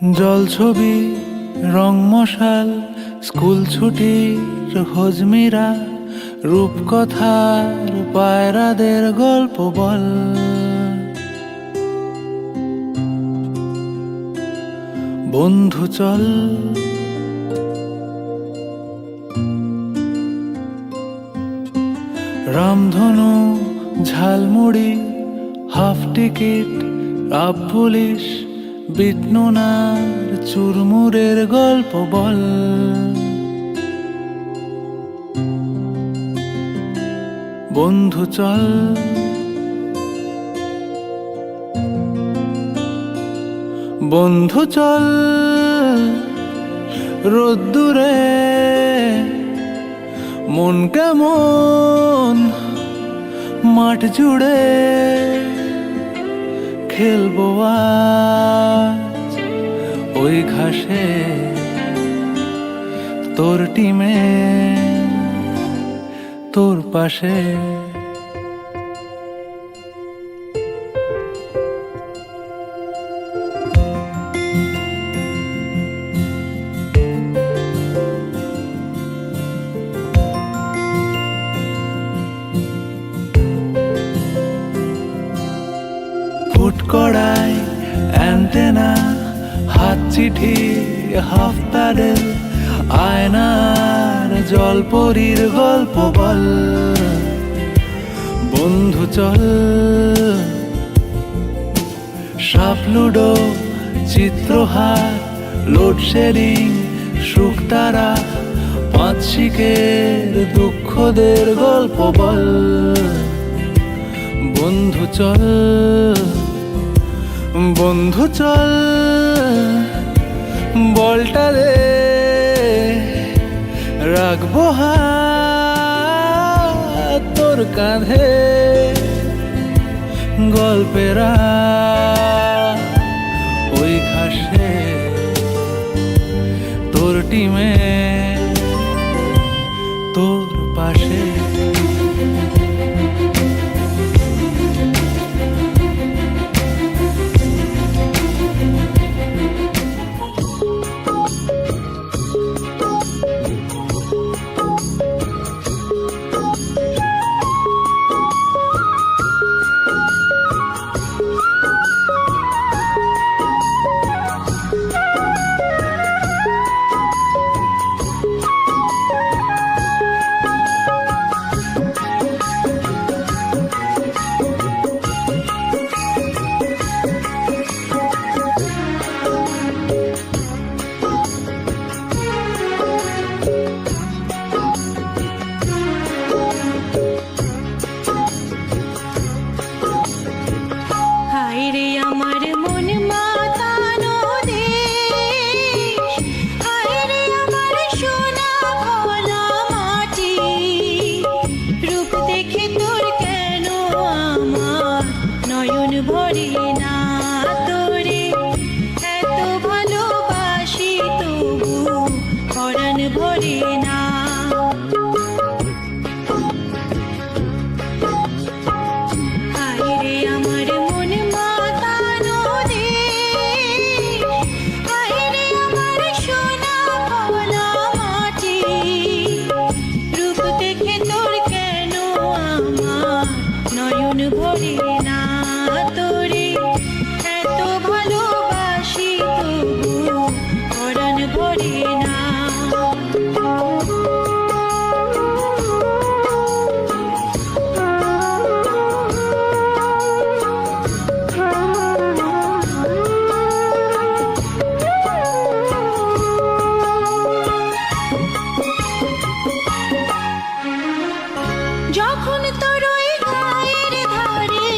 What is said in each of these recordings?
জলছবি রং মশাল স্কুল ছুটির হজমিরা রূপকথার পায়রাদের গল্প বল। বন্ধু চল রামধনু ঝালমুড়ি হাফ টিকিট আপ পুলিশ বিটনুনার চুরমুরের গল্প বল। বন্ধু চল বন্ধু চল রোদ্দুরে মন কেমন মাঠ জুড়ে খেলবো আজ ওই ঘাসে তোর টিমে তোর পাশে। ফুটকড়াই অ্যান্টেনা হাত চিঠি হাফ প্যাডেল আয়নার জলপরীর গল্প বল। বন্ধু চল সাপ লুডো চিত্রহার লোডশেডিং শুকতারা পাঁচ শিকের দুঃখদের গল্প বল। বন্ধু চল বন্ধু চল বলটা দে রাখবো হাত তোর কাঁধে গল্পেরা ওই ঘাসে তোর টিমে তোর পাশে। যখন তোর ওই গায়ের ধারে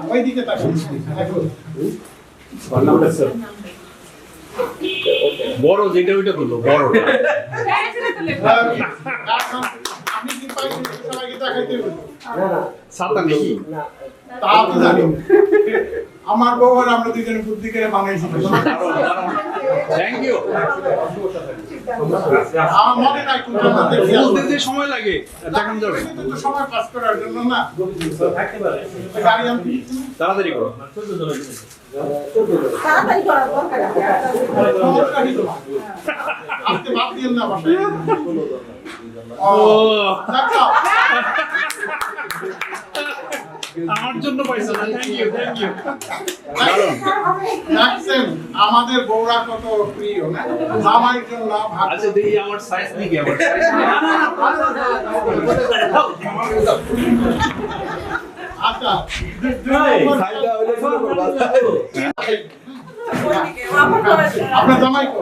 ওইদিকে তাকান বড় যেটা ওইটা তুলো বড় আমি কি পাইছি সবাইকে দেখাইতে বলি সাতা নাকি তা তো জানি আমার বউ আর আমরা দুইজনে বুদ্ধি করে বানাইছি থ্যাংক ইউ আমার মনে নাই কোনটা না দেখি বলতে যে সময় লাগে দেখান যাবে কিন্তু সময় পাস করার জন্য না গাড়ি আমি তাড়াতাড়ি করো তাড়াতাড়ি করার দরকার আছে। আপনি বাদ দিয়েন না বাসায় ও দেখো আমার জন্য পয়সা না থ্যাংক ইউ দেখছেন আমাদের বউরা কত প্রিয় না আমার জন্য ভাত আচ্ছা দেখি আমার সাইজ দিকে আমার সাইজ আচ্ছা আপনার জামাই কো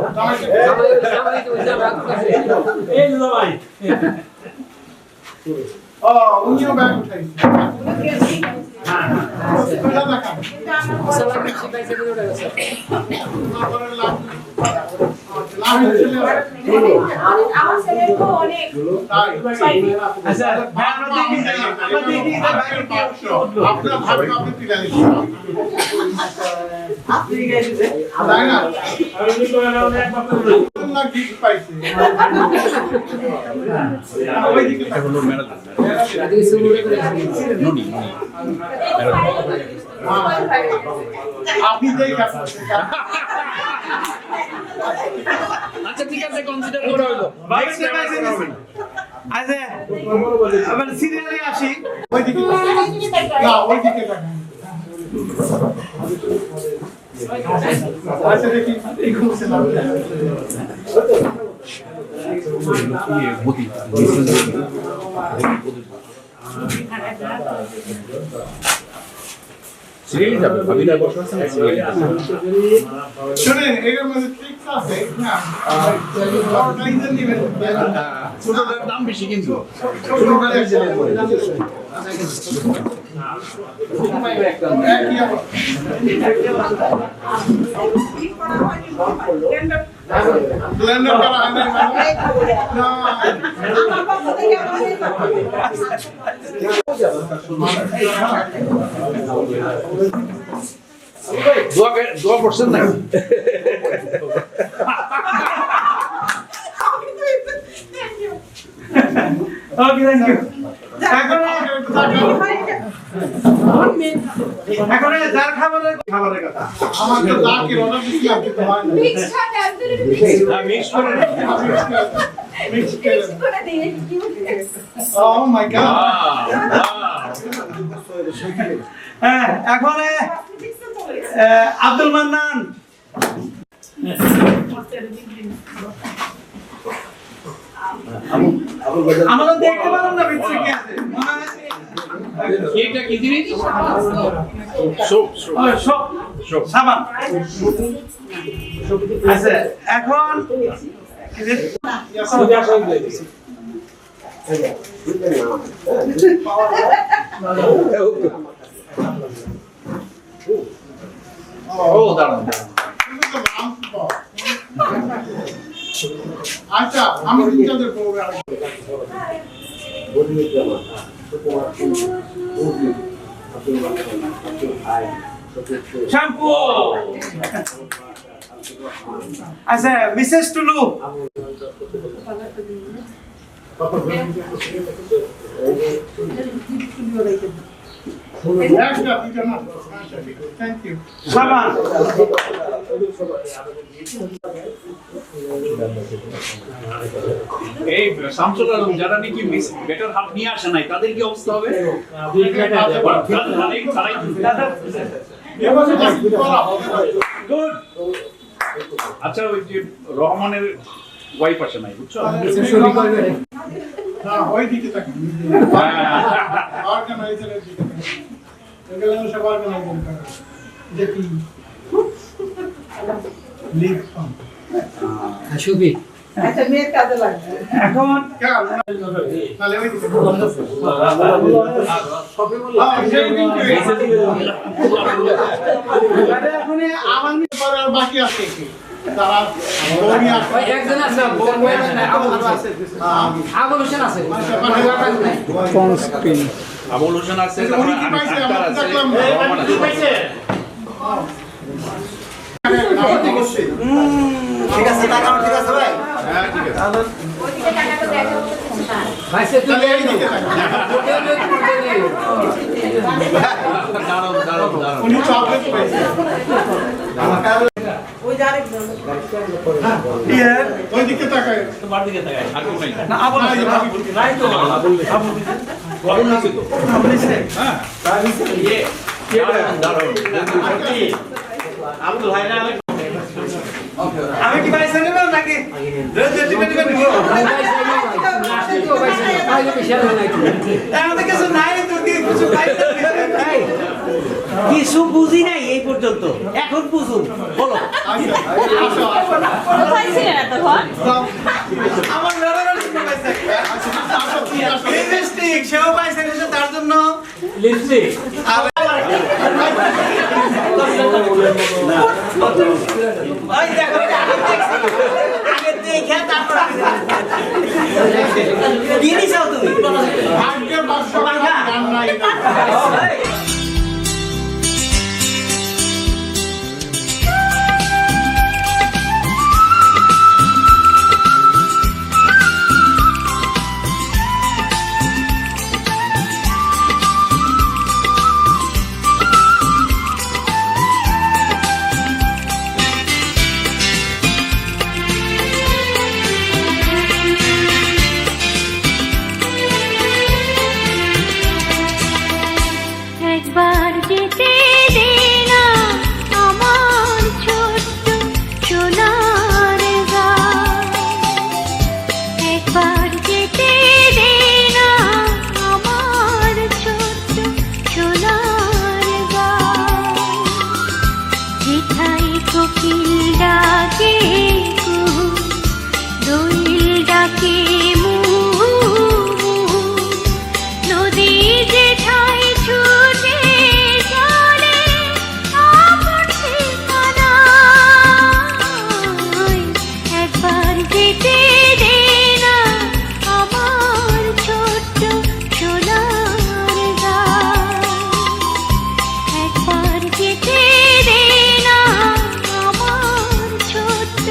জামাই ও উনিও ব্যাগ উঠাইছে আমার ছেলে তো অনেক আপনার ভাবি আপনি পিটা দিচ্ছেন তাই না গিফট পাইছে ওইদিকে হলো ম্যানেজার ননি আপনি যেই আচ্ছা ঠিক আছে কনসিডার করা হলো আচ্ছা আবার সিরিয়ালে আসি ওইদিকে না ওইদিকে আচ্ছা দেখি এই খুলছে না সিরিয়ালি যাবে ভাবিরা বসে আছেন সিরিয়ালি শুনেন এর মধ্যে ট্রিক্স আছে না অর্গানাইজার নেবেন ছোটটার দাম বেশি কিন্তু ছোটটা একই আবার ব্লেন্ডার করা হয় না না দোয়া করছেন না ওকে থ্যাংক ইউ এখন যার খাবারের কথা আমার তো দাঁড়কে অর্ডার দিছিলাম কিন্তু হয় না মিক্স খাতে একদমই মিক্স করে মিক্স করে দিই ও মাই গড হ্যাঁ এখন আব্দুল মান্নান আমাদের দেখতে পারেন না ভিতরে কি আছে এটা কি জিনিস সোপ সব সাবান আচ্ছা এখন ও দাঁড়ান আচ্ছা আমি আপনাদের প্রোগ্রাম শ্যাম্পু আচ্ছা মিসেস টুলু একটা দুইটা না থ্যাংক ইউ সাবান এই শামসুল আলম যারা নাকি বেটার হাফ নিয়ে আসে নাই তাদের কি অবস্থা হবে গুড আচ্ছা ওই যে রহমানের ওয়াইফ আসে নাই বুঝছো না ওই দিকে তাকান অর্গানাইজারের দিকে গেলে সবার কেন একদম দেখি লিপ সুবি আচ্ছা মেয়ের কাজে লাগবে এখন তাহলে ওই এখন আমার পরে আর বাকি আছে কি তারা বউনি আছে একজন আছে আবুল হোসেন আছে আবুল হোসেন আছে, উনি কি পাইছে আমরা তো দেখলাম রহমান আছে। ঠিক আছে টাকা ঠিক আছে ভাই হ্যাঁ ঠিক আছে। ওইদিকে টাকাটা দেখা হচ্ছে না ভাই সে তাহলে এই দিকে থাকেন। দাঁড়ান দাঁড়ান দাঁড়ান। উনি চকলেট পাইছে ওই যে আরেকজন ইয়ার ওই দিকে তাকায় আর কেউ নাই? না আবুল না, এই যে ভাবি। নাই তো আবুল আছে তো। হ্যাঁ। দাঁড়ান। আমি কি পাইছে নেব নাকি টিপে টিপে নিব আমাদের কিছু নাই তো কি কিছু পাইছে কিছু বুঝি নাই এই পর্যন্ত এখন বুঝুন বলো আচ্ছা, আসো, আসো। কোথায় ছিলেন এতক্ষণ আমার লড়াই পাইছে আসো, তুমি আসো। লিপস্টিক সেও পাইছে নিছে তার জন্য লিপস্টিক ওই দেখো আগে দেখে তারপর কি নিছাও তুমি ভাগ্যের বাক্স গান নাই না। একবার যেতে দে না আমার ছোট্ট সোনার গাঁ একবার যেতে দে না আমার ছোট্ট সোনার গাঁ যেথায় কোকিল ডাকে কুহু দোয়েল ডাকে মুহু নদী যেথায় ছুটে চলে আপন ঠিকানায় একবার যেতে দে না আমার ছোট্ট সোনার গাঁ একবার যেতে দে না আমার ছোট্ট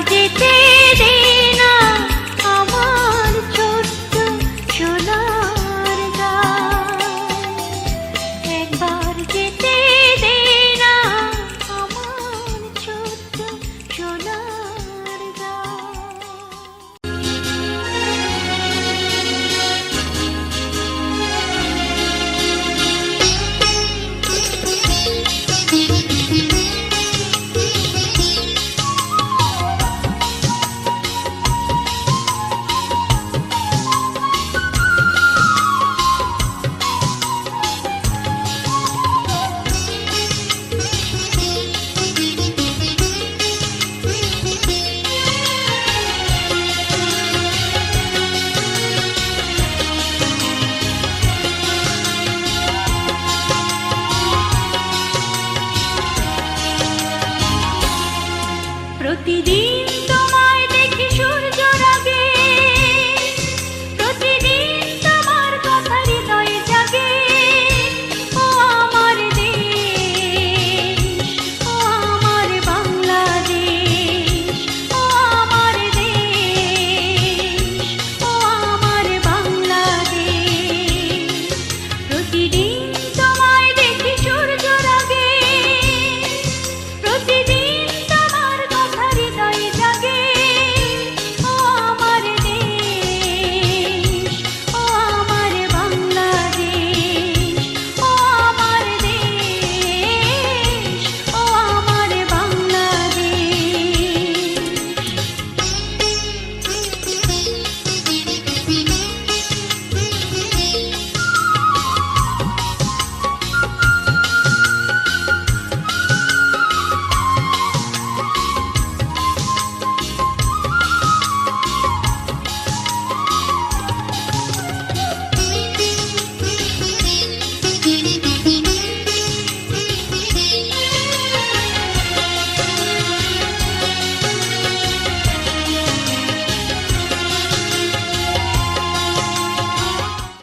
যেতে দে না আমার ছোট্ট সোনার গান। একবার যেতে দে না আমার ছোট্ট সোনার গান। প্রতিদিন